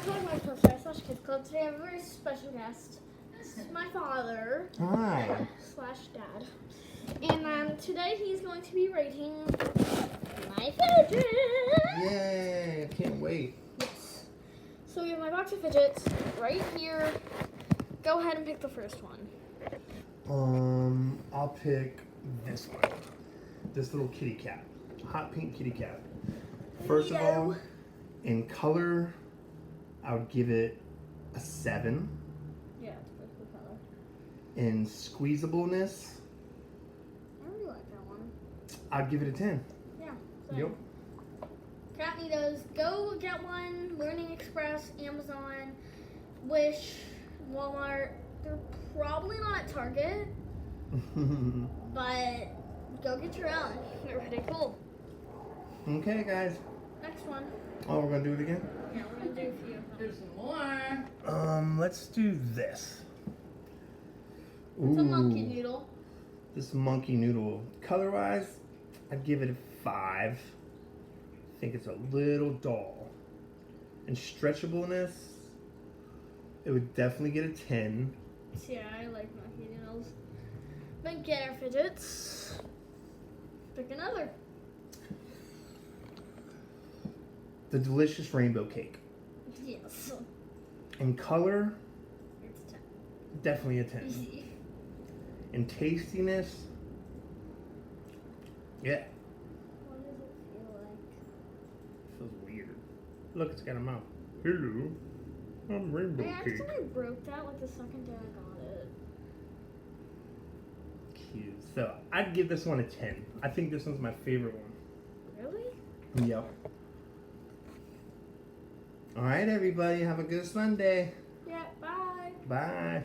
to my Plus Slash Kids Club. Today I have a very special guest. This is my father. Hi. Slash dad. And today he's going to be rating my fidgets. Yay, I can't wait. Yes. So we have my box of fidgets right here. Go ahead and pick the first one. I'll pick this one. This little kitty cat. Hot pink kitty cat. First of all, in color, I would give it a 7. Yeah, it's a pretty cool color. In squeezableness, I really like that one. I'd give it a 10. Yeah. Same. Yep. Catnitos, go get one. Learning Express, Amazon, Wish, Walmart. They're probably not at Target, but go get your own. They're pretty cool. Okay, guys. Next one. Oh, we're gonna do it again? Yeah, we're gonna do a few. There's some more. Let's do this. It's a monkey noodle. This monkey noodle. Color-wise, I'd give it a 5. I think it's a little dull. And stretchableness, it would definitely get a 10. Yeah, I like monkey noodles. Then get our fidgets. Pick another. The delicious rainbow cake. Yes. In color, It's 10. definitely a 10. In tastiness, yeah. What does it feel like? Feels weird. Look, it's got a mouth. Hello, I'm rainbow I cake. actually broke that like the second day I got it. Cute. So I'd give this one a 10. I think this one's my favorite one. Really? Yep. All right, everybody. Have a good Sunday. Yeah, bye. Bye.